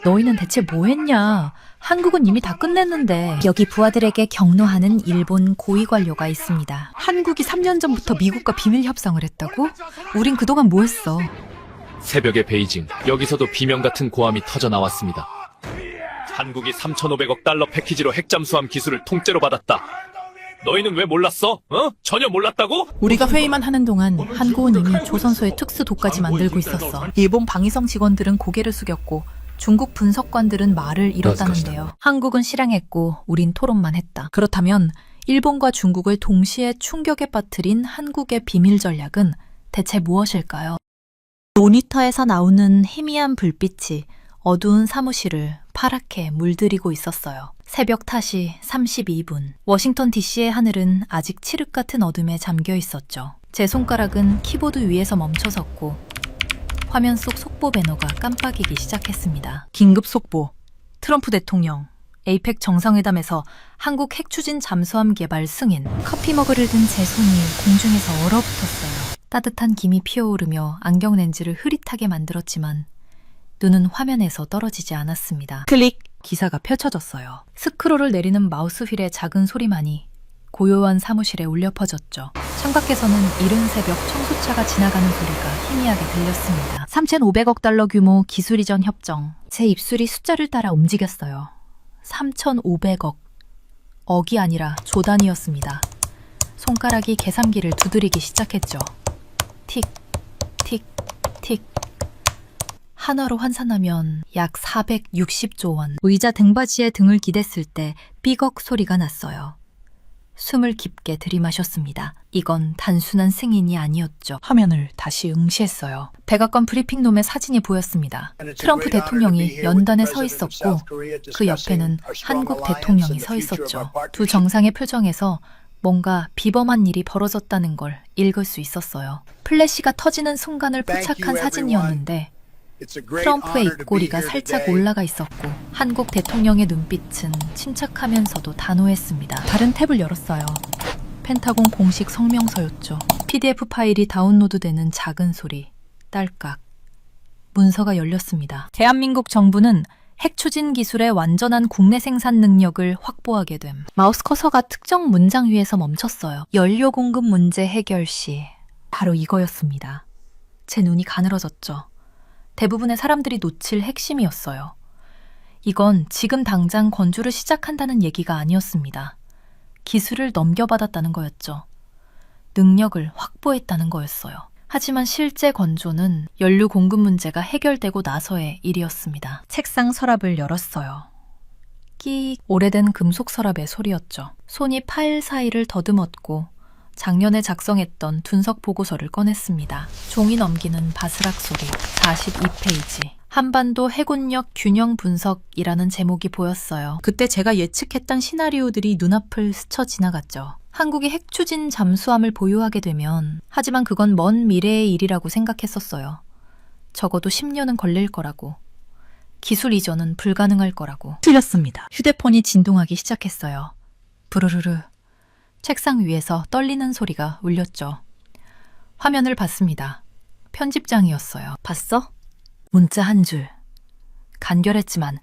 너희는 대체 뭐 했냐? 한국은 이미 다 끝냈는데. 여기 부하들에게 격노하는 일본 고위 관료가 있습니다. 한국이 3년 전부터 미국과 비밀 협상을 했다고? 우린 그동안 뭐 했어? 새벽에 베이징, 여기서도 비명 같은 고함이 터져 나왔습니다. 한국이 3,500억 달러 패키지로 핵잠수함 기술을 통째로 받았다. 너희는 왜 몰랐어? 전혀 몰랐다고? 우리가 회의만 하는 동안 한국은 이미 조선소의 특수도까지 만들고 있었어. 일본 방위성 직원들은 고개를 숙였고 중국 분석관들은 말을 잃었다는데요. 한국은 실행했고 우린 토론만 했다. 그렇다면 일본과 중국을 동시에 충격에 빠뜨린 한국의 비밀 전략은 대체 무엇일까요? 모니터에서 나오는 희미한 불빛이 어두운 사무실을 파랗게 물들이고 있었어요. 새벽 5시 32분. 워싱턴 DC의 하늘은 아직 칠흑 같은 어둠에 잠겨 있었죠. 제 손가락은 키보드 위에서 멈춰섰고 화면 속 속보 배너가 깜빡이기 시작했습니다. 긴급 속보. 트럼프 대통령. 에이펙 정상회담에서 한국 핵추진 잠수함 개발 승인. 커피 머그를 든 제 손이 공중에서 얼어붙었어요. 따뜻한 김이 피어오르며 안경 렌즈를 흐릿하게 만들었지만 눈은 화면에서 떨어지지 않았습니다. 클릭! 기사가 펼쳐졌어요. 스크롤을 내리는 마우스 휠의 작은 소리만이 고요한 사무실에 울려 퍼졌죠. 창밖에서는 이른 새벽 청소차가 지나가는 소리가 희미하게 들렸습니다. 3,500억 달러 규모 기술 이전 협정. 제 입술이 숫자를 따라 움직였어요. 3,500억. 억이 아니라 조단위였습니다. 손가락이 계산기를 두드리기 시작했죠. 틱, 틱, 틱. 한화로 환산하면 약 460조 원. 의자 등받이에 등을 기댔을 때 삐걱 소리가 났어요. 숨을 깊게 들이마셨습니다. 이건 단순한 승인이 아니었죠. 화면을 다시 응시했어요. 백악관 브리핑룸의 사진이 보였습니다. 트럼프 대통령이 연단에 서 있었고 그 옆에는 한국 대통령이 서 있었죠. 두 정상의 표정에서 뭔가 비범한 일이 벌어졌다는 걸 읽을 수 있었어요. 플래시가 터지는 순간을 포착한 사진이었는데 트럼프의 입꼬리가 살짝 올라가 있었고 한국 대통령의 눈빛은 침착하면서도 단호했습니다. 다른 탭을 열었어요. 펜타곤 공식 성명서였죠. PDF 파일이 다운로드되는 작은 소리. 딸깍. 문서가 열렸습니다. 대한민국 정부는 핵 추진 기술의 완전한 국내 생산 능력을 확보하게 됨. 마우스 커서가 특정 문장 위에서 멈췄어요. 연료 공급 문제 해결 시. 바로 이거였습니다. 제 눈이 가늘어졌죠. 대부분의 사람들이 놓칠 핵심이었어요. 이건 지금 당장 건조를 시작한다는 얘기가 아니었습니다. 기술을 넘겨받았다는 거였죠. 능력을 확보했다는 거였어요. 하지만 실제 건조는 연료 공급 문제가 해결되고 나서의 일이었습니다. 책상 서랍을 열었어요. 끼익. 오래된 금속 서랍의 소리였죠. 손이 파일 사이를 더듬었고 작년에 작성했던 분석 보고서를 꺼냈습니다. 종이 넘기는 바스락 소리. 42페이지. 한반도 해군력 균형 분석이라는 제목이 보였어요. 그때 제가 예측했던 시나리오들이 눈앞을 스쳐 지나갔죠. 한국이 핵추진 잠수함을 보유하게 되면, 하지만 그건 먼 미래의 일이라고 생각했었어요. 적어도 10년은 걸릴 거라고. 기술 이전은 불가능할 거라고. 틀렸습니다. 휴대폰이 진동하기 시작했어요. 부르르르. 책상 위에서 떨리는 소리가 울렸죠. 화면을 봤습니다. 편집장이었어요. 봤어? 문자 한 줄. 간결했지만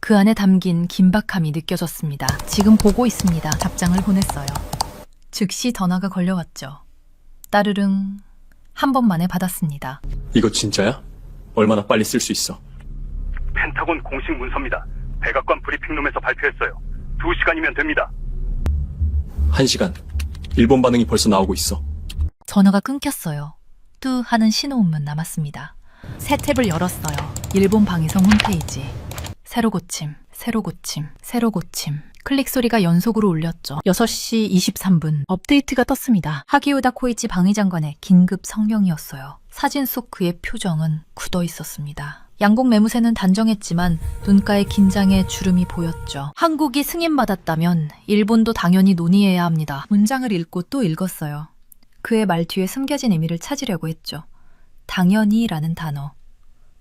그 안에 담긴 긴박함이 느껴졌습니다. 지금 보고 있습니다. 답장을 보냈어요. 즉시 전화가 걸려왔죠. 따르릉. 한 번 만에 받았습니다. 이거 진짜야? 얼마나 빨리 쓸 수 있어? 펜타곤 공식 문서입니다. 백악관 브리핑룸에서 발표했어요. 2시간이면 됩니다. 1시간. 일본 반응이 벌써 나오고 있어. 전화가 끊겼어요. 뚜 하는 신호음만 남았습니다. 새 탭을 열었어요. 일본 방위성 홈페이지. 새로 고침, 새로 고침, 새로 고침. 클릭 소리가 연속으로 울렸죠. 6시 23분. 업데이트가 떴습니다. 하기우다 코이치 방위장관의 긴급 성명이었어요. 사진 속 그의 표정은 굳어 있었습니다. 양국 매무새는 단정했지만 눈가에 긴장의 주름이 보였죠. 한국이 승인받았다면 일본도 당연히 논의해야 합니다. 문장을 읽고 또 읽었어요. 그의 말 뒤에 숨겨진 의미를 찾으려고 했죠. 당연히라는 단어,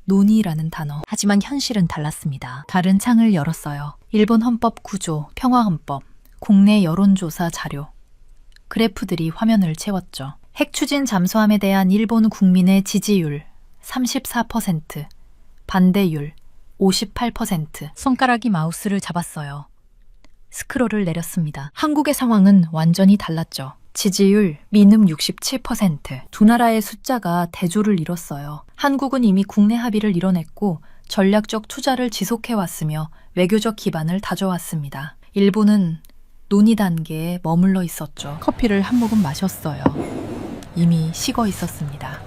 논의라는 단어. 하지만 현실은 달랐습니다. 다른 창을 열었어요. 일본 헌법 구조, 평화헌법, 국내 여론조사 자료. 그래프들이 화면을 채웠죠. 핵추진 잠수함에 대한 일본 국민의 지지율 34%, 반대율 58%. 손가락이 마우스를 잡았어요. 스크롤을 내렸습니다. 한국의 상황은 완전히 달랐죠. 지지율 미նում 67%. 두 나라의 숫자가 대조를 이뤘어요. 한국은 이미 국내 합의를 이뤄냈고 전략적 투자를 지속해왔으며 외교적 기반을 다져왔습니다. 일본은 논의 단계에 머물러 있었죠. 커피를 한 모금 마셨어요. 이미 식어 있었습니다.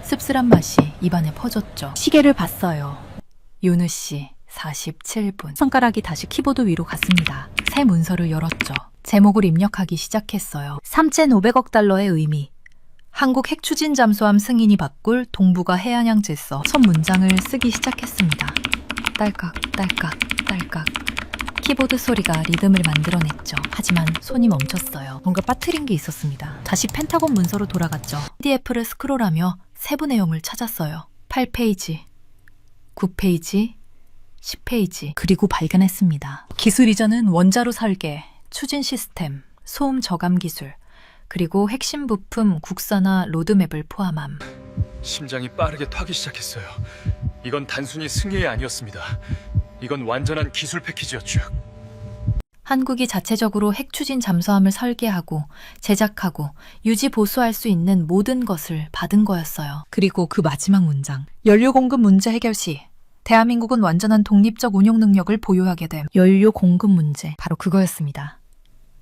씁쓸한 맛이 입안에 퍼졌죠. 시계를 봤어요. 윤우 씨, 47분. 손가락이 다시 키보드 위로 갔습니다. 새 문서를 열었죠. 제목을 입력하기 시작했어요. 3,500억 달러의 의미. 한국 핵추진 잠수함 승인이 바꿀 동북아 해안양 질서. 첫 문장을 쓰기 시작했습니다. 딸깍, 딸깍, 딸깍. 키보드 소리가 리듬을 만들어냈죠. 하지만 손이 멈췄어요. 뭔가 빠뜨린 게 있었습니다. 다시 펜타곤 문서로 돌아갔죠. PDF를 스크롤하며 세부 내용을 찾았어요. 8페이지, 9페이지, 10페이지. 그리고 발견했습니다. 기술 이전은 원자로 설계, 추진 시스템, 소음 저감 기술, 그리고 핵심 부품 국산화 로드맵을 포함함. 심장이 빠르게 타기 시작했어요. 이건 단순히 승객이 아니었습니다. 이건 완전한 기술 패키지였죠. 한국이 자체적으로 핵추진 잠수함을 설계하고 제작하고 유지 보수할 수 있는 모든 것을 받은 거였어요. 그리고 그 마지막 문장. 연료 공급 문제 해결 시 대한민국은 완전한 독립적 운용 능력을 보유하게 됨. 연료 공급 문제. 바로 그거였습니다.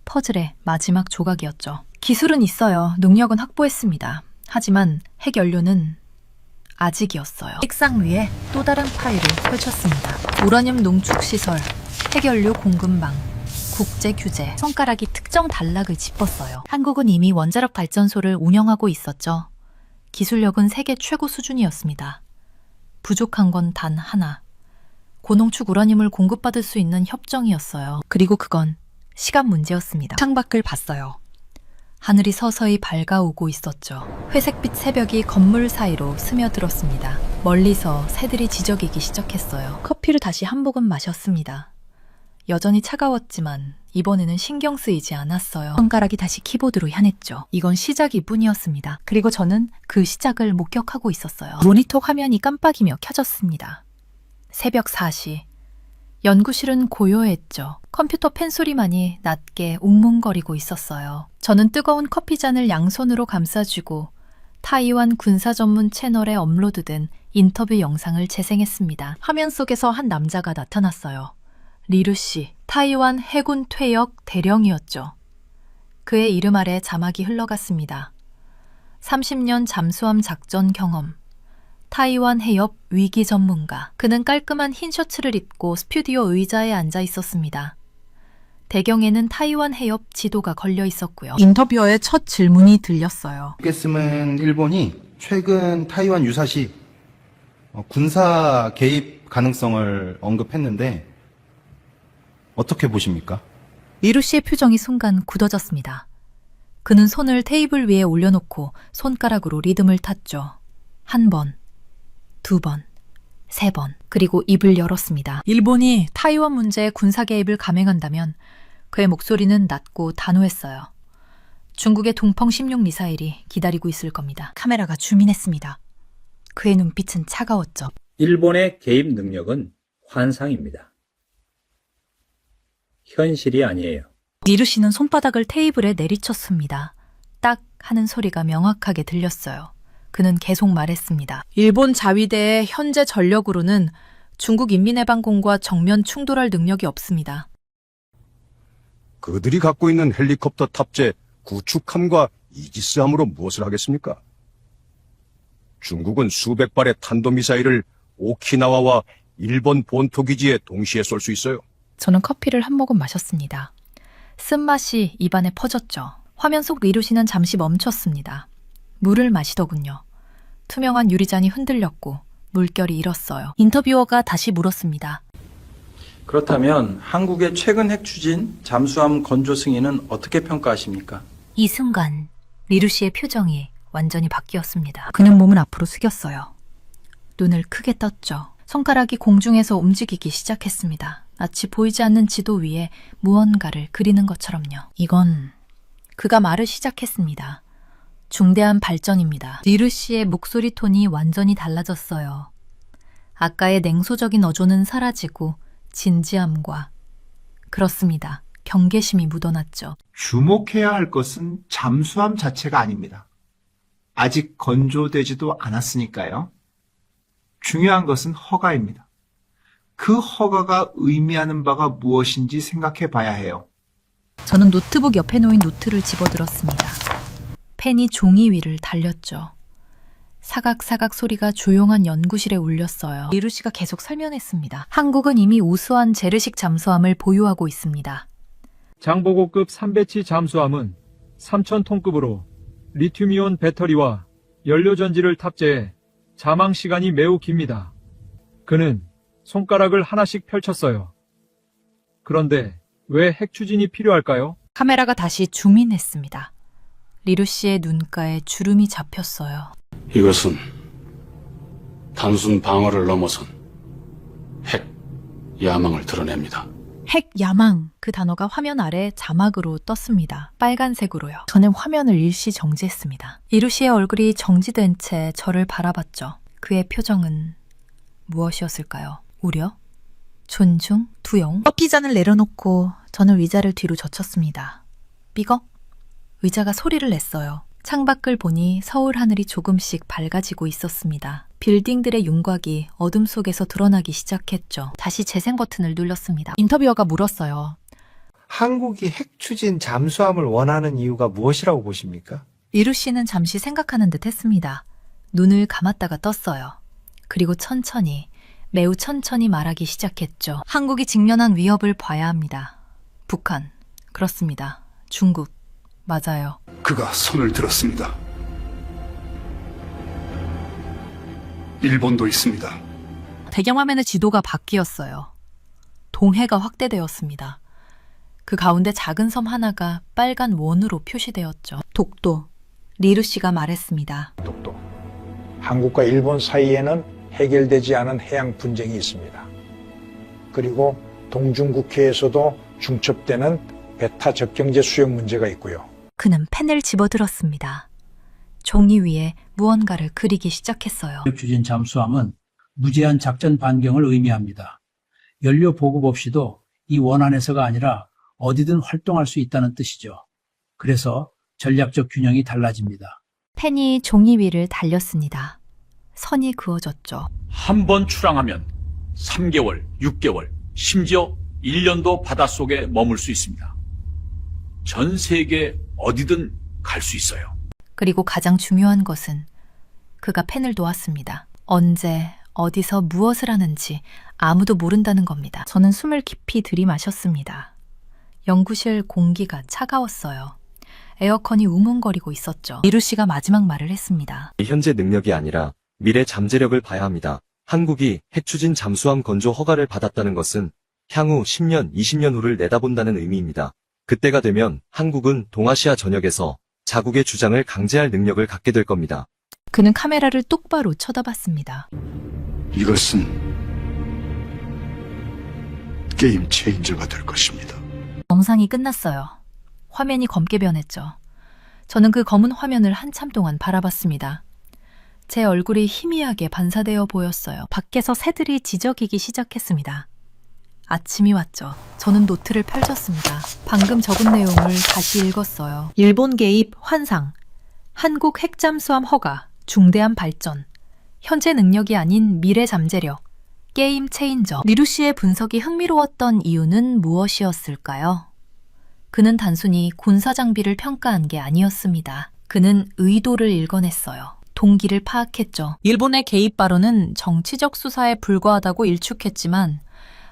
퍼즐의 마지막 조각이었죠. 기술은 있어요. 능력은 확보했습니다. 하지만 핵연료는 아직이었어요. 책상 위에 또 다른 파일을 펼쳤습니다. 우라늄 농축시설, 핵연료 공급망, 국제 규제. 손가락이 특정 단락을 짚었어요. 한국은 이미 원자력 발전소를 운영하고 있었죠. 기술력은 세계 최고 수준이었습니다. 부족한 건 단 하나. 고농축 우라늄을 공급받을 수 있는 협정이었어요. 그리고 그건 시간 문제였습니다. 창밖을 봤어요. 하늘이 서서히 밝아오고 있었죠. 회색빛 새벽이 건물 사이로 스며들었습니다. 멀리서 새들이 지저귀기 시작했어요. 커피를 다시 한 모금 마셨습니다. 여전히 차가웠지만 이번에는 신경 쓰이지 않았어요. 손가락이 다시 키보드로 향했죠. 이건 시작일 뿐이었습니다. 그리고 저는 그 시작을 목격하고 있었어요. 모니터 화면이 깜빡이며 켜졌습니다. 새벽 4시. 연구실은 고요했죠. 컴퓨터 펜소리만이 낮게 웅뭉거리고 있었어요. 저는 뜨거운 커피잔을 양손으로 감싸쥐고 타이완 군사 전문 채널에 업로드된 인터뷰 영상을 재생했습니다. 화면 속에서 한 남자가 나타났어요. 리루 씨, 타이완 해군 퇴역 대령이었죠. 그의 이름 아래 자막이 흘러갔습니다. 30년 잠수함 작전 경험. 타이완 해협 위기 전문가. 그는 깔끔한 흰 셔츠를 입고 스튜디오 의자에 앉아 있었습니다. 배경에는 타이완 해협 지도가 걸려 있었고요. 인터뷰어의 첫 질문이 들렸어요. 겠으면 일본이 최근 타이완 유사시 군사 개입 가능성을 언급했는데 어떻게 보십니까? 리루 씨의 표정이 순간 굳어졌습니다. 그는 손을 테이블 위에 올려놓고 손가락으로 리듬을 탔죠. 한 번, 두 번, 세 번, 그리고 입을 열었습니다. 일본이 타이완 문제에 군사 개입을 감행한다면 그의 목소리는 낮고 단호했어요. 중국의 동펑 16 미사일이 기다리고 있을 겁니다. 카메라가 줌인했습니다. 그의 눈빛은 차가웠죠. 일본의 개입 능력은 환상입니다. 현실이 아니에요. 리루 씨는 손바닥을 테이블에 내리쳤습니다. 딱 하는 소리가 명확하게 들렸어요. 그는 계속 말했습니다. 일본 자위대의 현재 전력으로는 중국 인민해방군과 정면 충돌할 능력이 없습니다. 그들이 갖고 있는 헬리콥터 탑재 구축함과 이지스함으로 무엇을 하겠습니까? 중국은 수백 발의 탄도미사일을 오키나와와 일본 본토 기지에 동시에 쏠 수 있어요. 저는 커피를 한 모금 마셨습니다. 쓴맛이 입안에 퍼졌죠. 화면 속 리루 씨는 잠시 멈췄습니다. 물을 마시더군요. 투명한 유리잔이 흔들렸고 물결이 일었어요. 인터뷰어가 다시 물었습니다. 그렇다면 한국의 최근 핵추진 잠수함 건조 승인은 어떻게 평가하십니까? 이 순간 리루 씨의 표정이 완전히 바뀌었습니다. 그는 몸을 앞으로 숙였어요. 눈을 크게 떴죠. 손가락이 공중에서 움직이기 시작했습니다. 마치 보이지 않는 지도 위에 무언가를 그리는 것처럼요. 이건 그가 말을 시작했습니다. 중대한 발전입니다. 리루 씨의 목소리 톤이 완전히 달라졌어요. 아까의 냉소적인 어조는 사라지고 진지함과 그렇습니다. 경계심이 묻어났죠. 주목해야 할 것은 잠수함 자체가 아닙니다. 아직 건조되지도 않았으니까요. 중요한 것은 허가입니다. 그 허가가 의미하는 바가 무엇인지 생각해 봐야 해요. 저는 노트북 옆에 놓인 노트를 집어들었습니다. 펜이 종이 위를 달렸죠. 사각사각 소리가 조용한 연구실에 울렸어요. 리루 씨가 계속 설명했습니다. 한국은 이미 우수한 재래식 잠수함을 보유하고 있습니다. 장보고급 3배치 잠수함은 3,000톤급으로 리튬이온 배터리와 연료전지를 탑재해 잠항 시간이 매우 깁니다. 그는 손가락을 하나씩 펼쳤어요. 그런데 왜 핵추진이 필요할까요? 카메라가 다시 줌인했습니다. 리루 씨의 눈가에 주름이 잡혔어요. 이것은 단순 방어를 넘어선 핵 야망을 드러냅니다. 핵 야망, 그 단어가 화면 아래 자막으로 떴습니다. 빨간색으로요. 저는 화면을 일시 정지했습니다. 리루 씨의 얼굴이 정지된 채 저를 바라봤죠. 그의 표정은 무엇이었을까요? 우려? 존중? 두용? 커피잔을 내려놓고 저는 의자를 뒤로 젖혔습니다. 삐걱? 의자가 소리를 냈어요. 창밖을 보니 서울 하늘이 조금씩 밝아지고 있었습니다. 빌딩들의 윤곽이 어둠 속에서 드러나기 시작했죠. 다시 재생 버튼을 눌렀습니다. 인터뷰어가 물었어요. 한국이 핵 추진 잠수함을 원하는 이유가 무엇이라고 보십니까? 리루 씨는 잠시 생각하는 듯 했습니다. 눈을 감았다가 떴어요. 그리고 천천히, 매우 천천히 말하기 시작했죠. 한국이 직면한 위협을 봐야 합니다. 북한, 그렇습니다. 중국, 맞아요. 그가 손을 들었습니다. 일본도 있습니다. 배경화면의 지도가 바뀌었어요. 동해가 확대되었습니다. 그 가운데 작은 섬 하나가 빨간 원으로 표시되었죠. 독도, 리루 씨가 말했습니다. 독도. 한국과 일본 사이에는 해결되지 않은 해양 분쟁이 있습니다. 그리고 동중국해에서도 중첩되는 베타 접경제 수용 문제가 있고요. 그는 펜을 집어들었습니다. 종이 위에 무언가를 그리기 시작했어요. 핵추진 잠수함은 무제한 작전 반경을 의미합니다. 연료 보급 없이도 이 원안에서가 아니라 어디든 활동할 수 있다는 뜻이죠. 그래서 전략적 균형이 달라집니다. 펜이 종이 위를 달렸습니다. 선이 그어졌죠. 한 번 출항하면 3개월, 6개월, 심지어 1년도 바닷속에 머물 수 있습니다. 전 세계 어디든 갈 수 있어요. 그리고 가장 중요한 것은 그가 펜을 놓았습니다. 언제, 어디서 무엇을 하는지 아무도 모른다는 겁니다. 저는 숨을 깊이 들이마셨습니다. 연구실 공기가 차가웠어요. 에어컨이 우문거리고 있었죠. 리루 씨가 마지막 말을 했습니다. 현재 능력이 아니라 미래 잠재력을 봐야 합니다. 한국이 핵추진 잠수함 건조 허가를 받았다는 것은 향후 10년, 20년 후를 내다본다는 의미입니다. 그때가 되면 한국은 동아시아 전역에서 자국의 주장을 강제할 능력을 갖게 될 겁니다. 그는 카메라를 똑바로 쳐다봤습니다. 이것은 게임 체인저가 될 것입니다. 영상이 끝났어요. 화면이 검게 변했죠. 저는 그 검은 화면을 한참 동안 바라봤습니다. 제 얼굴이 희미하게 반사되어 보였어요. 밖에서 새들이 지저귀기 시작했습니다. 아침이 왔죠. 저는 노트를 펼쳤습니다. 방금 적은 내용을 다시 읽었어요. 일본 개입 환상, 한국 핵잠수함 허가, 중대한 발전, 현재 능력이 아닌 미래 잠재력, 게임 체인저. 리루 씨의 분석이 흥미로웠던 이유는 무엇이었을까요? 그는 단순히 군사 장비를 평가한 게 아니었습니다. 그는 의도를 읽어냈어요. 동기를 파악했죠. 일본의 개입 발언은 정치적 수사에 불과하다고 일축했지만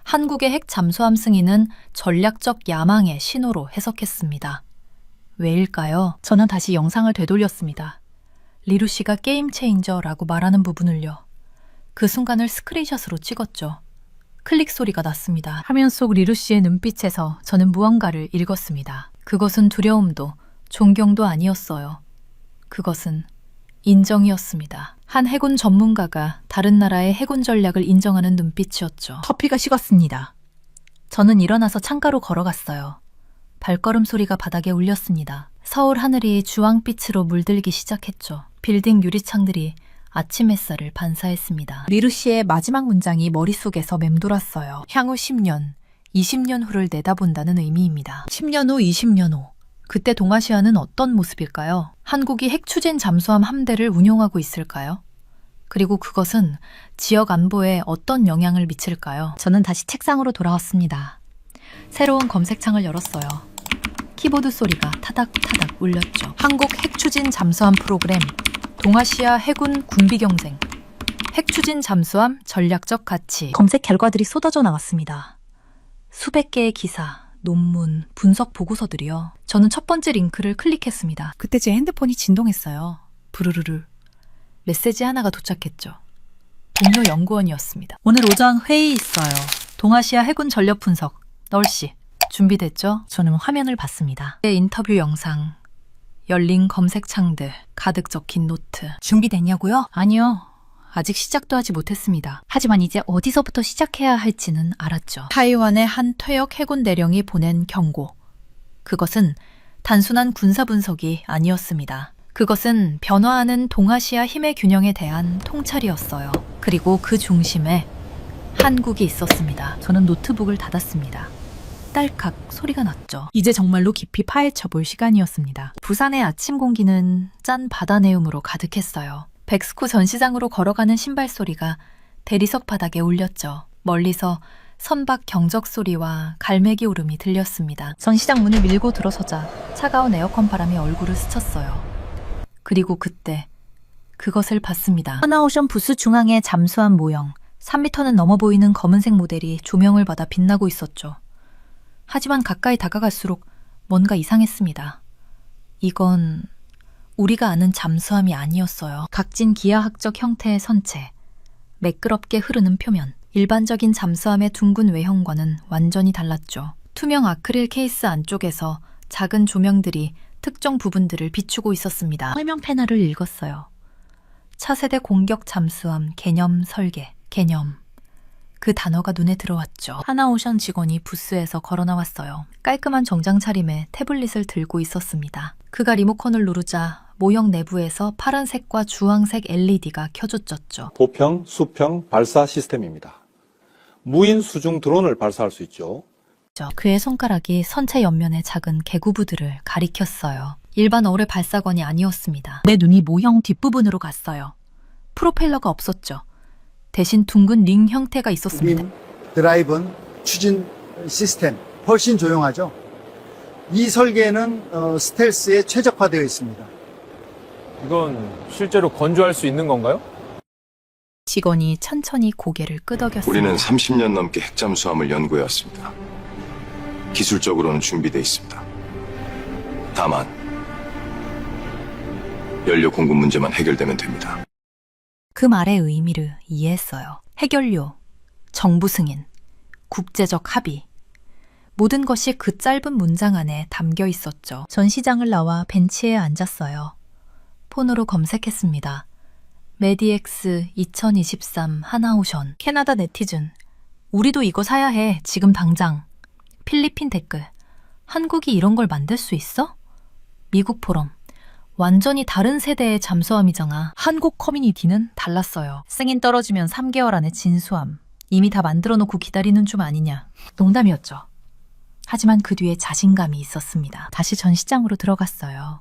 한국의 핵 잠수함 승인은 전략적 야망의 신호로 해석했습니다. 왜일까요? 저는 다시 영상을 되돌렸습니다. 리루 씨가 게임 체인저라고 말하는 부분을요. 그 순간을 스크린샷으로 찍었죠. 클릭 소리가 났습니다. 화면 속 리루 씨의 눈빛에서 저는 무언가를 읽었습니다. 그것은 두려움도 존경도 아니었어요. 그것은 인정이었습니다. 한 해군 전문가가 다른 나라의 해군 전략을 인정하는 눈빛이었죠. 커피가 식었습니다. 저는 일어나서 창가로 걸어갔어요. 발걸음 소리가 바닥에 울렸습니다. 서울 하늘이 주황빛으로 물들기 시작했죠. 빌딩 유리창들이 아침 햇살을 반사했습니다. 리루 씨의 마지막 문장이 머릿속에서 맴돌았어요. 향후 10년, 20년 후를 내다본다는 의미입니다. 10년 후, 20년 후. 그때 동아시아는 어떤 모습일까요? 한국이 핵추진 잠수함 함대를 운용하고 있을까요? 그리고 그것은 지역 안보에 어떤 영향을 미칠까요? 저는 다시 책상으로 돌아왔습니다. 새로운 검색창을 열었어요. 키보드 소리가 타닥타닥 울렸죠. 한국 핵추진 잠수함 프로그램, 동아시아 해군 군비 경쟁, 핵추진 잠수함 전략적 가치. 검색 결과들이 쏟아져 나왔습니다. 수백 개의 기사, 논문, 분석 보고서들이요. 저는 첫 번째 링크를 클릭했습니다. 그때 제 핸드폰이 진동했어요. 부르르르. 메시지 하나가 도착했죠. 동료 연구원이었습니다. 오늘 오전 회의 있어요. 동아시아 해군 전력 분석. 널씨. 준비됐죠? 저는 화면을 봤습니다. 인터뷰 영상. 열린 검색창들. 가득 적힌 노트. 준비됐냐고요? 아니요. 아직 시작도 하지 못했습니다. 하지만 이제 어디서부터 시작해야 할지는 알았죠. 타이완의 한 퇴역 해군 대령이 보낸 경고. 그것은 단순한 군사 분석이 아니었습니다. 그것은 변화하는 동아시아 힘의 균형에 대한 통찰이었어요. 그리고 그 중심에 한국이 있었습니다. 저는 노트북을 닫았습니다. 딸칵 소리가 났죠. 이제 정말로 깊이 파헤쳐 볼 시간이었습니다. 부산의 아침 공기는 짠 바다 내음으로 가득했어요. 백스코 전시장으로 걸어가는 신발 소리가 대리석 바닥에 울렸죠. 멀리서 선박 경적 소리와 갈매기 울음이 들렸습니다. 전시장 문을 밀고 들어서자 차가운 에어컨 바람이 얼굴을 스쳤어요. 그리고 그때 그것을 봤습니다. 하나오션 부스 중앙의 잠수함 모형, 3m는 넘어 보이는 검은색 모델이 조명을 받아 빛나고 있었죠. 하지만 가까이 다가갈수록 뭔가 이상했습니다. 이건 우리가 아는 잠수함이 아니었어요. 각진 기하학적 형태의 선체, 매끄럽게 흐르는 표면, 일반적인 잠수함의 둥근 외형과는 완전히 달랐죠. 투명 아크릴 케이스 안쪽에서 작은 조명들이 특정 부분들을 비추고 있었습니다. 설명 패널을 읽었어요. 차세대 공격 잠수함 개념 설계, 개념. 그 단어가 눈에 들어왔죠. 하나오션 직원이 부스에서 걸어 나왔어요. 깔끔한 정장 차림에 태블릿을 들고 있었습니다. 그가 리모컨을 누르자 모형 내부에서 파란색과 주황색 LED가 켜졌죠. 보평, 수평 발사 시스템입니다. 무인 수중 드론을 발사할 수 있죠. 그의 손가락이 선체 옆면의 작은 개구부들을 가리켰어요. 일반 어뢰 발사관이 아니었습니다. 내 눈이 모형 뒷부분으로 갔어요. 프로펠러가 없었죠. 대신 둥근 링 형태가 있었습니다. 드라이브는 추진 시스템 훨씬 조용하죠. 이 설계는 스텔스에 최적화되어 있습니다. 이건 실제로 건조할 수 있는 건가요? 직원이 천천히 고개를 끄덕였습니다. 우리는 30년 넘게 핵잠수함을 연구해왔습니다. 기술적으로는 준비되어 있습니다. 다만 연료 공급 문제만 해결되면 됩니다. 그 말의 의미를 이해했어요. 해결료, 정부 승인, 국제적 합의. 모든 것이 그 짧은 문장 안에 담겨 있었죠. 전시장을 나와 벤치에 앉았어요. 폰으로 검색했습니다. 메디엑스 2023 하나오션. 캐나다 네티즌. 우리도 이거 사야 해. 지금 당장. 필리핀 댓글. 한국이 이런 걸 만들 수 있어? 미국 포럼. 완전히 다른 세대의 잠수함이잖아. 한국 커뮤니티는 달랐어요. 승인 떨어지면 3개월 안에 진수함. 이미 다 만들어 놓고 기다리는 중 아니냐. 농담이었죠. 하지만 그 뒤에 자신감이 있었습니다. 다시 전시장으로 들어갔어요.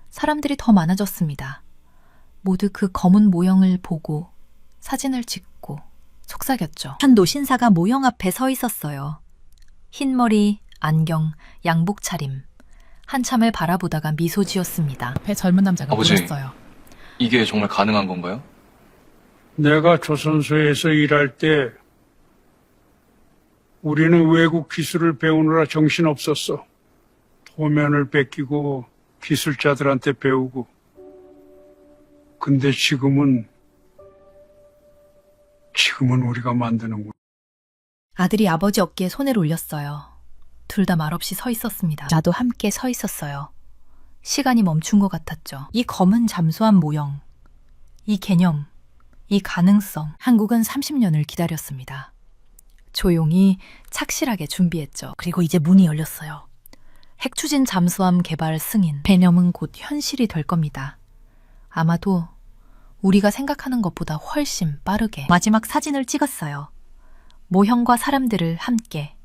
사람들이 더 많아졌습니다. 모두 그 검은 모형을 보고 사진을 찍고 속삭였죠. 한 노신사가 모형 앞에 서 있었어요. 흰머리, 안경, 양복 차림. 한참을 바라보다가 미소 지었습니다. 앞에 젊은 남자가 물었어요. 이게 정말 가능한 건가요? 내가 조선소에서 일할 때 우리는 외국 기술을 배우느라 정신없었어. 도면을 뺏기고 기술자들한테 배우고. 근데 지금은 우리가 만드는구나. 아들이 아버지 어깨에 손을 올렸어요. 둘 다 말없이 서 있었습니다. 나도 함께 서 있었어요. 시간이 멈춘 것 같았죠. 이 검은 잠수함 모형, 이 개념, 이 가능성. 한국은 30년을 기다렸습니다. 조용히 착실하게 준비했죠. 그리고 이제 문이 열렸어요. 핵추진 잠수함 개발 승인. 개념은 곧 현실이 될 겁니다. 아마도 우리가 생각하는 것보다 훨씬 빠르게. 마지막 사진을 찍었어요. 모형과 사람들을 함께.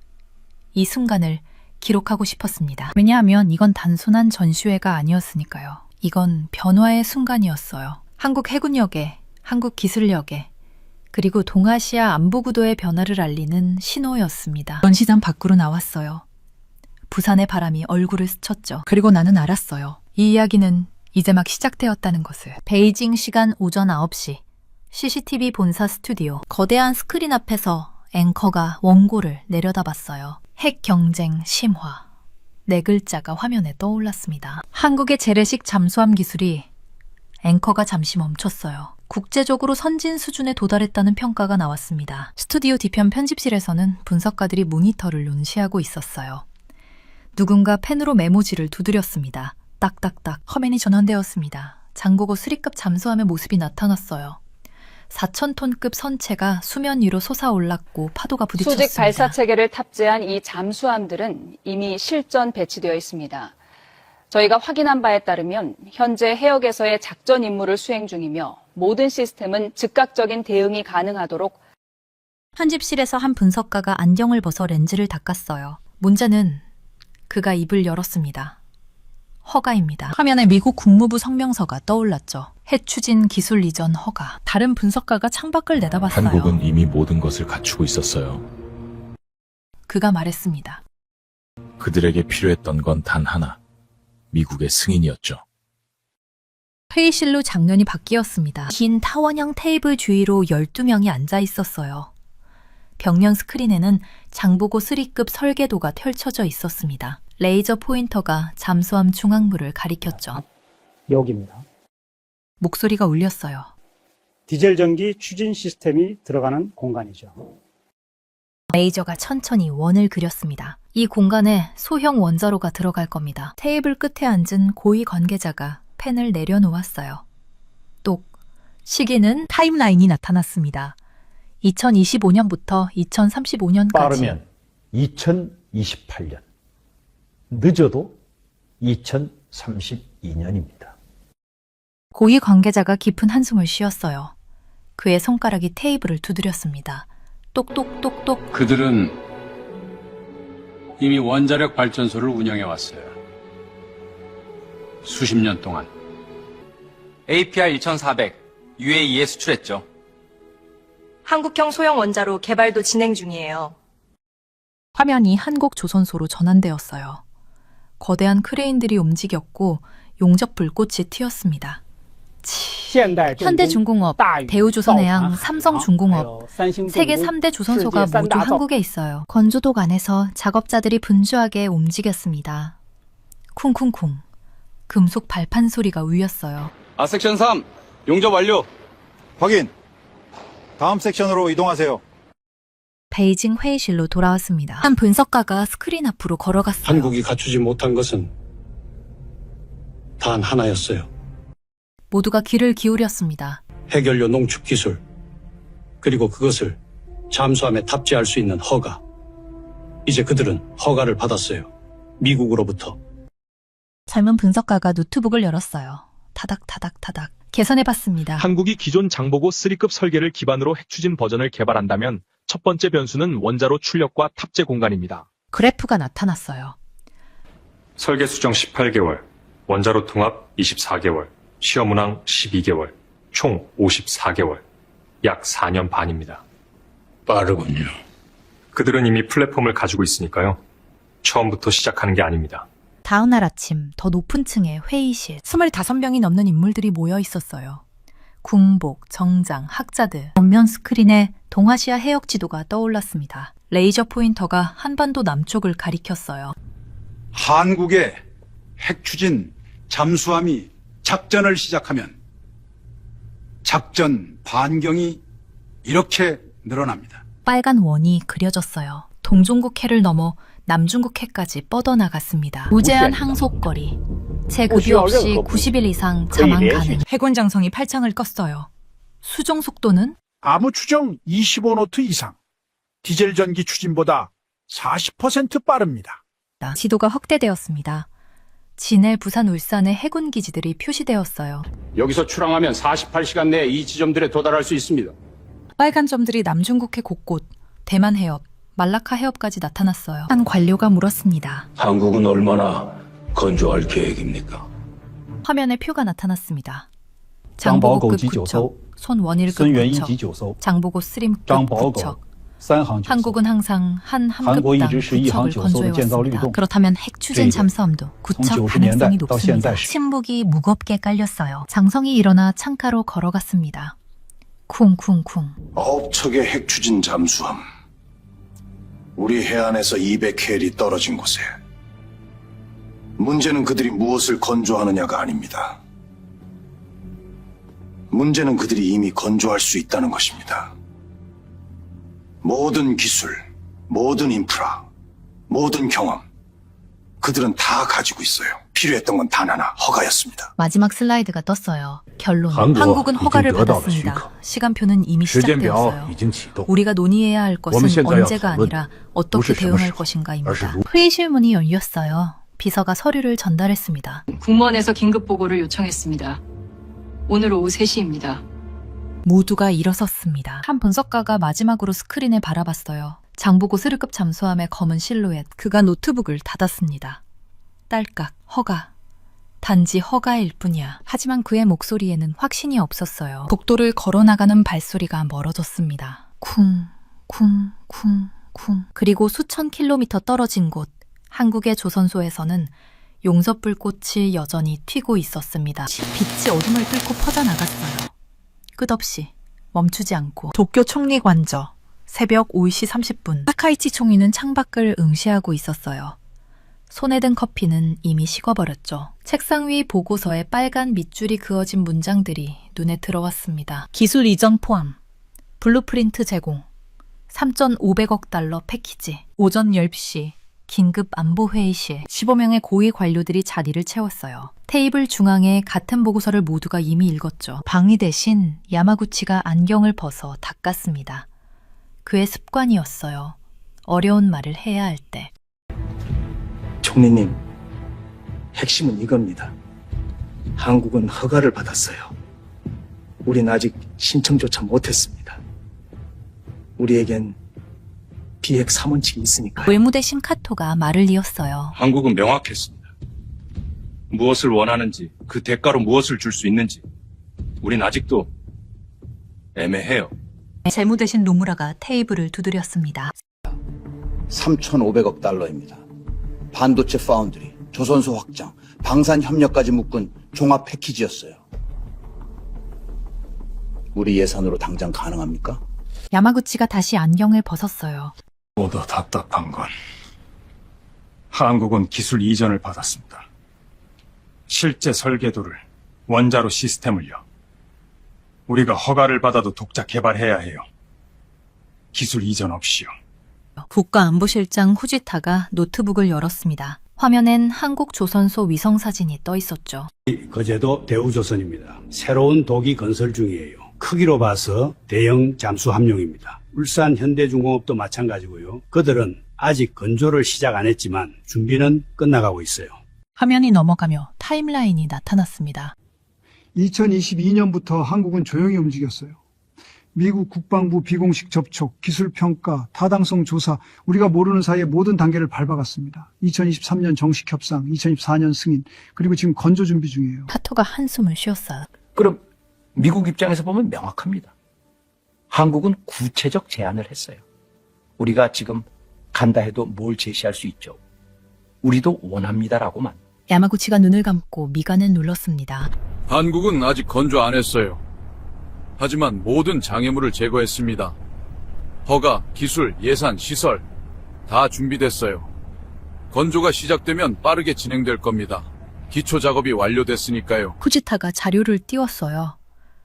이 순간을 기록하고 싶었습니다. 왜냐하면 이건 단순한 전시회가 아니었으니까요. 이건 변화의 순간이었어요. 한국 해군력에, 한국 기술력에, 그리고 동아시아 안보구도의 변화를 알리는 신호였습니다. 전시장 밖으로 나왔어요. 부산의 바람이 얼굴을 스쳤죠. 그리고 나는 알았어요. 이 이야기는 이제 막 시작되었다는 것을. 베이징 시간 오전 9시 CCTV 본사 스튜디오. 거대한 스크린 앞에서 앵커가 원고를 내려다봤어요. 핵 경쟁 심화. 4글자가 화면에 떠올랐습니다. 한국의 재래식 잠수함 기술이. 앵커가 잠시 멈췄어요. 국제적으로 선진 수준에 도달했다는 평가가 나왔습니다. 스튜디오 뒤편 편집실에서는 분석가들이 모니터를 논시하고 있었어요. 누군가 펜으로 메모지를 두드렸습니다. 딱딱딱. 화면이 전환되었습니다. 장보고 수리급 잠수함의 모습이 나타났어요. 4,000톤급 선체가 수면 위로 솟아올랐고 파도가 부딪혔습니다. 수직 발사 체계를 탑재한 이 잠수함들은 이미 실전 배치되어 있습니다. 저희가 확인한 바에 따르면 현재 해역에서의 작전 임무를 수행 중이며 모든 시스템은 즉각적인 대응이 가능하도록. 편집실에서 한 분석가가 안경을 벗어 렌즈를 닦았어요. 문제는 그가 입을 열었습니다. 허가입니다. 화면에 미국 국무부 성명서가 떠올랐죠. 핵추진 기술 이전 허가. 다른 분석가가 창밖을 내다봤어요. 한국은 이미 모든 것을 갖추고 있었어요. 그가 말했습니다. 그들에게 필요했던 건 단 하나. 미국의 승인이었죠. 회의실로 장면이 바뀌었습니다. 긴 타원형 테이블 주위로 12명이 앉아 있었어요. 벽면 스크린에는 장보고 3급 설계도가 펼쳐져 있었습니다. 레이저 포인터가 잠수함 중앙부를 가리켰죠. 여기입니다. 목소리가 울렸어요. 디젤 전기 추진 시스템이 들어가는 공간이죠. 레이저가 천천히 원을 그렸습니다. 이 공간에 소형 원자로가 들어갈 겁니다. 테이블 끝에 앉은 고위 관계자가 펜을 내려놓았어요. 똑. 시기는 타임라인이 나타났습니다. 2025년부터 2035년까지. 빠르면 2028년. 늦어도 2032년입니다. 고위 관계자가 깊은 한숨을 쉬었어요. 그의 손가락이 테이블을 두드렸습니다. 똑똑똑똑. 그들은 이미 원자력 발전소를 운영해 왔어요. 수십 년 동안. APR 1400, UAE에 수출했죠. 한국형 소형 원자로 개발도 진행 중이에요. 화면이 한국조선소로 전환되었어요. 거대한 크레인들이 움직였고 용접 불꽃이 튀었습니다. 현대중공업, 대우조선해양, 삼성중공업, 세계 3대 조선소가 모두 한국에 있어요. 건조독 안에서 작업자들이 분주하게 움직였습니다. 쿵쿵쿵. 금속 발판 소리가 울렸어요. 섹션 3 용접 완료. 확인. 다음 섹션으로 이동하세요. 베이징 회의실로 돌아왔습니다. 한 분석가가 스크린 앞으로 걸어갔어요. 한국이 갖추지 못한 것은 단 하나였어요. 모두가 귀를 기울였습니다. 핵연료 농축 기술, 그리고 그것을 잠수함에 탑재할 수 있는 허가. 이제 그들은 허가를 받았어요. 미국으로부터. 젊은 분석가가 노트북을 열었어요. 타닥타닥타닥. 계산해봤습니다. 한국이 기존 장보고 3급 설계를 기반으로 핵추진 버전을 개발한다면 첫 번째 변수는 원자로 출력과 탑재 공간입니다. 그래프가 나타났어요. 설계 수정 18개월, 원자로 통합 24개월, 시험 운항 12개월, 총 54개월, 약 4년 반입니다. 빠르군요. 그들은 이미 플랫폼을 가지고 있으니까요. 처음부터 시작하는 게 아닙니다. 다음 날 아침 더 높은 층의 회의실. 25명이 넘는 인물들이 모여 있었어요. 군복, 정장, 학자들. 전면 스크린에 동아시아 해역 지도가 떠올랐습니다. 레이저 포인터가 한반도 남쪽을 가리켰어요. 한국의 핵추진 잠수함이 작전을 시작하면 작전 반경이 이렇게 늘어납니다. 빨간 원이 그려졌어요. 동중국 해를 넘어 남중국 해까지 뻗어나갔습니다. 무제한 항속거리. 재급유 없이 90일 이상 잠항 가능. 해군 장성이 팔창을 껐어요. 수정 속도는? 아무 추정 25노트 이상. 디젤 전기 추진보다 40% 빠릅니다. 지도가 확대되었습니다. 진해, 부산, 울산의 해군 기지들이 표시되었어요. 여기서 출항하면 48시간 내에 이 지점들에 도달할 수 있습니다. 빨간 점들이 남중국해 곳곳, 대만 해협, 말라카 해협까지 나타났어요. 한 관료가 물었습니다. 한국은 얼마나 건조할 계획입니까? 화면에 표가 나타났습니다. 장보고급 구척, 손원일급 구척, 장보고 쓰림급 구척. 한국은 항상 한 함급당 구척을 건조해왔습니다. 그렇다면 핵추진 잠수함도 구척 가능성이 높습니다. 침묵이 무겁게 깔렸어요. 장성이 일어나 창가로 걸어갔습니다. 쿵쿵쿵. 9척의 핵추진 잠수함. 우리 해안에서 200헬이 떨어진 곳에. 문제는 그들이 무엇을 건조하느냐가 아닙니다. 문제는 그들이 이미 건조할 수 있다는 것입니다. 모든 기술, 모든 인프라, 모든 경험, 그들은 다 가지고 있어요. 필요했던 건 단 하나, 허가였습니다. 마지막 슬라이드가 떴어요. 결론. 한국은 허가를 받았습니다. 시간표는 이미 시작되었어요. 우리가 논의해야 할 것은 언제가 아니라 어떻게 대응할 것인가입니다. 회의실문이 열렸어요. 비서가 서류를 전달했습니다. 국무원에서 긴급 보고를 요청했습니다. 오늘 오후 3시입니다. 모두가 일어섰습니다. 한 분석가가 마지막으로 스크린을 바라봤어요. 장보고 스르급 잠수함의 검은 실루엣. 그가 노트북을 닫았습니다. 딸깍, 허가. 단지 허가일 뿐이야. 하지만 그의 목소리에는 확신이 없었어요. 복도를 걸어나가는 발소리가 멀어졌습니다. 쿵, 쿵, 쿵, 쿵. 그리고 수천 킬로미터 떨어진 곳, 한국의 조선소에서는 용접불꽃이 여전히 튀고 있었습니다. 빛이 어둠을 뚫고 퍼져나갔어요. 끝없이 멈추지 않고. 도쿄 총리 관저, 새벽 5시 30분. 타카이치 총리는 창밖을 응시하고 있었어요. 손에 든 커피는 이미 식어버렸죠. 책상 위 보고서에 빨간 밑줄이 그어진 문장들이 눈에 들어왔습니다. 기술 이전 포함, 블루프린트 제공, 3,500억 달러 패키지. 오전 10시 긴급 안보회의실. 15명의 고위 관료들이 자리를 채웠어요. 테이블 중앙에 같은 보고서를 모두가 이미 읽었죠. 방위 대신 야마구치가 안경을 벗어 닦았습니다. 그의 습관이었어요. 어려운 말을 해야 할 때. 총리님, 핵심은 이겁니다. 한국은 허가를 받았어요. 우린 아직 신청조차 못했습니다. 우리에겐 비핵 3원칙이 있으니까요. 외무대신 카토가 말을 이었어요. 한국은 명확했습니다. 무엇을 원하는지, 그 대가로 무엇을 줄 수 있는지 우린 아직도 애매해요. 재무대신 노무라가 테이블을 두드렸습니다. 3,500억 달러입니다. 반도체 파운드리, 조선소 확장, 방산 협력까지 묶은 종합 패키지였어요. 우리 예산으로 당장 가능합니까? 야마구치가 다시 안경을 벗었어요. 보다 답답한 건 한국은 기술 이전을 받았습니다. 실제 설계도를, 원자로 시스템을요. 우리가 허가를 받아도 독자 개발해야 해요. 기술 이전 없이요. 국가안보실장 후지타가 노트북을 열었습니다. 화면엔 한국조선소 위성사진이 떠 있었죠. 거제도 대우조선입니다. 새로운 도기 건설 중이에요. 크기로 봐서 대형 잠수함용입니다. 울산 현대중공업도 마찬가지고요. 그들은 아직 건조를 시작 안 했지만 준비는 끝나가고 있어요. 화면이 넘어가며 타임라인이 나타났습니다. 2022년부터 한국은 조용히 움직였어요. 미국 국방부 비공식 접촉, 기술평가, 타당성 조사, 우리가 모르는 사이에 모든 단계를 밟아갔습니다. 2023년 정식 협상, 2024년 승인, 그리고 지금 건조 준비 중이에요. 카토가 한숨을 쉬었어요. 그럼 미국 입장에서 보면 명확합니다. 한국은 구체적 제안을 했어요. 우리가 지금 간다 해도 뭘 제시할 수 있죠. 우리도 원합니다라고만. 야마구치가 눈을 감고 미간을 눌렀습니다. 한국은 아직 건조 안 했어요. 하지만 모든 장애물을 제거했습니다. 허가, 기술, 예산, 시설 다 준비됐어요. 건조가 시작되면 빠르게 진행될 겁니다. 기초 작업이 완료됐으니까요. 후지타가 자료를 띄웠어요.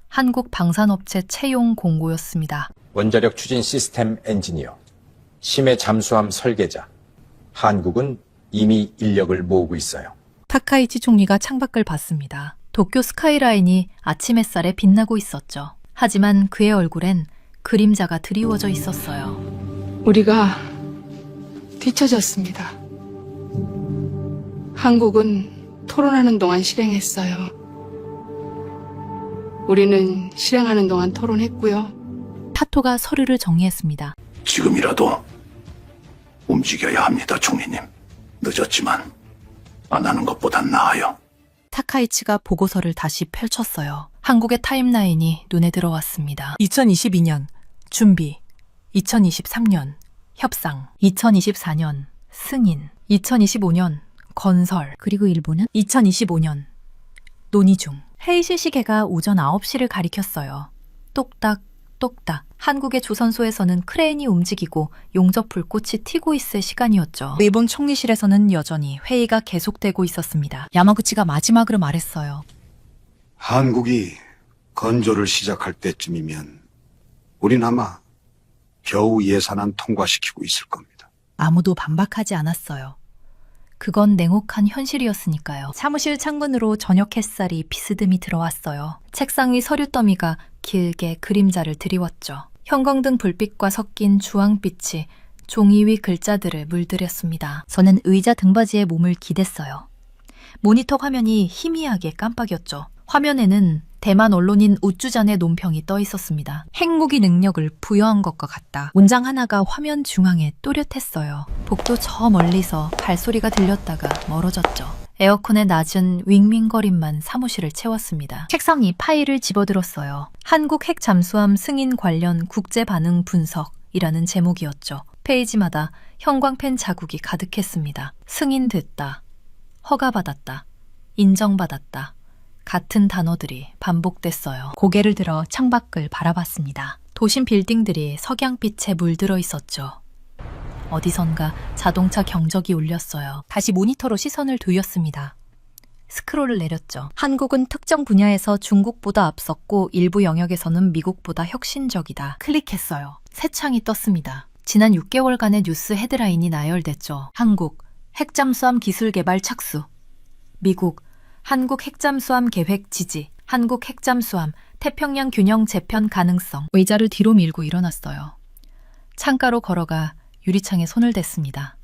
한국 방산업체 채용 공고였습니다. 원자력 추진 시스템 엔지니어, 심해 잠수함 설계자. 한국은 이미 인력을 모으고 있어요. 타카이치 총리가 창밖을 봤습니다. 도쿄 스카이라인이 아침 햇살에 빛나고 있었죠. 하지만 그의 얼굴엔 그림자가 드리워져 있었어요. 우리가 뒤처졌습니다. 한국은 토론하는 동안 실행했어요. 우리는 실행하는 동안 토론했고요. 타토가 서류를 정리했습니다. 지금이라도 움직여야 합니다, 총리님. 늦었지만 안 하는 것보단 나아요. 타카이치가 보고서를 다시 펼쳤어요. 한국의 타임라인이 눈에 들어왔습니다. 2022년 준비, 2023년 협상, 2024년 승인, 2025년 건설, 그리고 일본은 2025년 논의 중. 회의실 시계가 오전 9시를 가리켰어요. 똑딱 똑딱. 한국의 조선소에서는 크레인이 움직이고 용접 불꽃이 튀고 있을 시간이었죠. 일본 총리실에서는 여전히 회의가 계속되고 있었습니다. 야마구치가 마지막으로 말했어요. 한국이 건조를 시작할 때쯤이면 우린 아마 겨우 예산안 통과시키고 있을 겁니다. 아무도 반박하지 않았어요. 그건 냉혹한 현실이었으니까요. 사무실 창문으로 저녁 햇살이 비스듬히 들어왔어요. 책상 위 서류 더미가 길게 그림자를 드리웠죠. 형광등 불빛과 섞인 주황빛이 종이 위 글자들을 물들였습니다. 저는 의자 등받이에 몸을 기댔어요. 모니터 화면이 희미하게 깜빡였죠. 화면에는 대만 언론인 우쭈잔의 논평이 떠 있었습니다. 핵무기 능력을 부여한 것과 같다. 문장 하나가 화면 중앙에 또렷했어요. 복도 저 멀리서 발소리가 들렸다가 멀어졌죠. 에어컨의 낮은 윙윙거림만 사무실을 채웠습니다. 책상 위 파일을 집어들었어요. 한국 핵 잠수함 승인 관련 국제 반응 분석이라는 제목이었죠. 페이지마다 형광펜 자국이 가득했습니다. 승인됐다. 허가받았다. 인정받았다. 같은 단어들이 반복됐어요. 고개를 들어 창밖을 바라봤습니다. 도심 빌딩들이 석양빛에 물들어 있었죠. 어디선가 자동차 경적이 울렸어요. 다시 모니터로 시선을 돌렸습니다. 스크롤을 내렸죠. 한국은 특정 분야에서 중국보다 앞섰고 일부 영역에서는 미국보다 혁신적이다. 클릭했어요. 새 창이 떴습니다. 지난 6개월간의 뉴스 헤드라인이 나열됐죠. 한국, 핵잠수함 기술 개발 착수. 미국, 한국 핵잠수함 계획 지지. 한국 핵잠수함 태평양 균형 재편 가능성. 의자를 뒤로 밀고 일어났어요. 창가로 걸어가 유리창에 손을 댔습니다.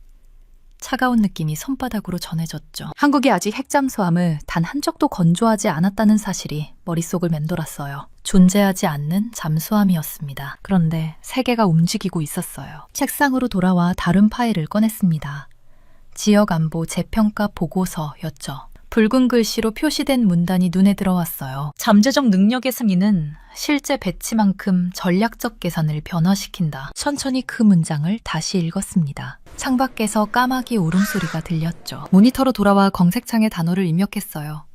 차가운 느낌이 손바닥으로 전해졌죠. 한국이 아직 핵잠수함을 단 한 척도 건조하지 않았다는 사실이 머릿속을 맴돌았어요. 존재하지 않는 잠수함이었습니다. 그런데 세계가 움직이고 있었어요. 책상으로 돌아와 다른 파일을 꺼냈습니다. 지역안보 재평가 보고서였죠. 붉은 글씨로 표시된 문단이 눈에 들어왔어요. 잠재적 능력의 승인은 실제 배치만큼 전략적 계산을 변화시킨다. 천천히 그 문장을 다시 읽었습니다. 창밖에서 까마귀 울음소리가 들렸죠. 모니터로 돌아와 검색창에 단어를 입력했어요.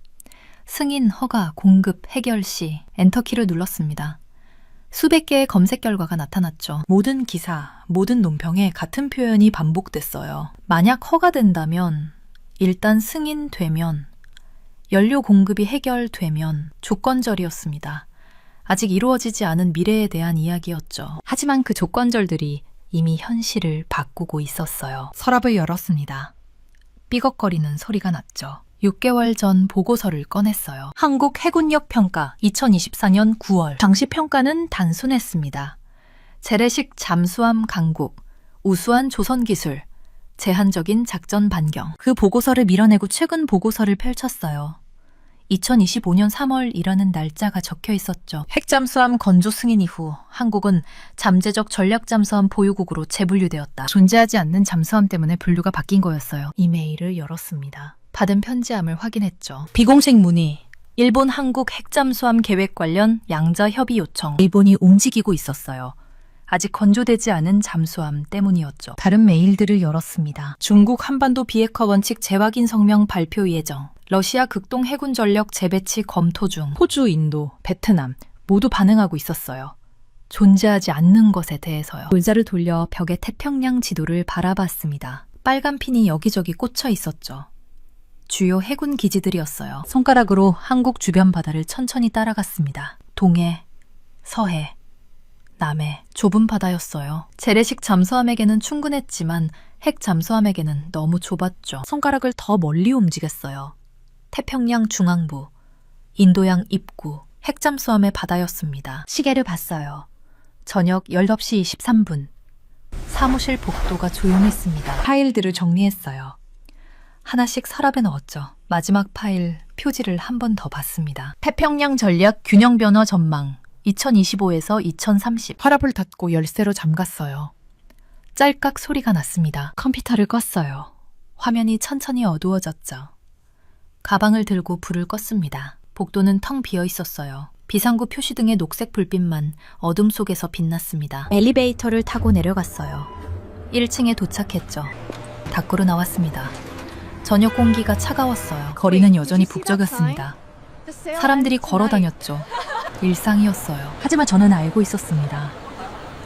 승인, 허가, 공급, 해결 시 엔터키를 눌렀습니다. 수백 개의 검색 결과가 나타났죠. 모든 기사, 모든 논평에 같은 표현이 반복됐어요. 만약 허가된다면, 일단 승인되면, 연료 공급이 해결되면 조건절이었습니다. 아직 이루어지지 않은 미래에 대한 이야기였죠. 하지만 그 조건절들이 이미 현실을 바꾸고 있었어요. 서랍을 열었습니다. 삐걱거리는 소리가 났죠. 6개월 전 보고서를 꺼냈어요. 한국 해군력 평가 2024년 9월. 당시 평가는 단순했습니다. 재래식 잠수함 강국, 우수한 조선 기술, 제한적인 작전 반경. 그 보고서를 밀어내고 최근 보고서를 펼쳤어요. 2025년 3월이라는 날짜가 적혀 있었죠. 핵잠수함 건조 승인 이후 한국은 잠재적 전략잠수함 보유국으로 재분류되었다. 존재하지 않는 잠수함 때문에 분류가 바뀐 거였어요. 이메일을 열었습니다. 받은 편지함을 확인했죠. 비공식 문의. 일본 한국 핵잠수함 계획 관련 양자 협의 요청. 일본이 움직이고 있었어요. 아직 건조되지 않은 잠수함 때문이었죠. 다른 메일들을 열었습니다. 중국 한반도 비핵화 원칙 재확인 성명 발표 예정. 러시아 극동 해군 전력 재배치 검토 중. 호주, 인도, 베트남 모두 반응하고 있었어요. 존재하지 않는 것에 대해서요. 의자를 돌려 벽에 태평양 지도를 바라봤습니다. 빨간 핀이 여기저기 꽂혀 있었죠. 주요 해군 기지들이었어요. 손가락으로 한국 주변 바다를 천천히 따라갔습니다. 동해, 서해, 남해, 좁은 바다였어요. 재래식 잠수함에게는 충분했지만 핵 잠수함에게는 너무 좁았죠. 손가락을 더 멀리 움직였어요. 태평양 중앙부, 인도양 입구, 핵 잠수함의 바다였습니다. 시계를 봤어요. 저녁 10시 23분. 사무실 복도가 조용했습니다. 파일들을 정리했어요. 하나씩 서랍에 넣었죠. 마지막 파일 표지를 한 번 더 봤습니다. 태평양 전략 균형 변화 전망 2025에서 2030. 서랍을 닫고 열쇠로 잠갔어요. 짤깍 소리가 났습니다. 컴퓨터를 껐어요. 화면이 천천히 어두워졌죠. 가방을 들고 불을 껐습니다. 복도는 텅 비어 있었어요. 비상구 표시등의 녹색 불빛만 어둠 속에서 빛났습니다. 엘리베이터를 타고 내려갔어요. 1층에 도착했죠. 밖으로 나왔습니다. 저녁 공기가 차가웠어요. 거리는 여전히 북적였습니다. 사람들이 걸어 다녔죠. 일상이었어요. 하지만 저는 알고 있었습니다.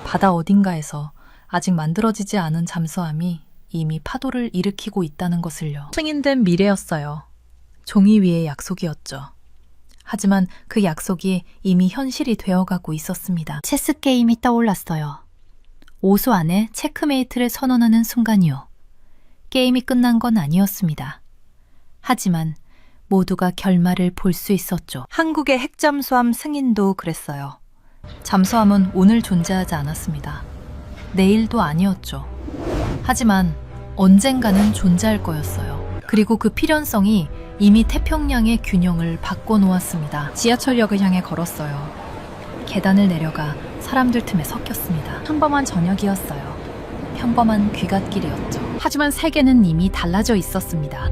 바다 어딘가에서 아직 만들어지지 않은 잠수함이 이미 파도를 일으키고 있다는 것을요. 승인된 미래였어요. 종이 위의 약속이었죠. 하지만 그 약속이 이미 현실이 되어가고 있었습니다. 체스 게임이 떠올랐어요. 5수 안에 체크메이트를 선언하는 순간이요. 게임이 끝난 건 아니었습니다. 하지만 모두가 결말을 볼 수 있었죠. 한국의 핵잠수함 승인도 그랬어요. 잠수함은 오늘 존재하지 않았습니다. 내일도 아니었죠. 하지만 언젠가는 존재할 거였어요. 그리고 그 필연성이 이미 태평양의 균형을 바꿔놓았습니다. 지하철역을 향해 걸었어요. 계단을 내려가 사람들 틈에 섞였습니다. 평범한 저녁이었어요. 평범한 귀갓길이었죠. 하지만 세계는 이미 달라져 있었습니다.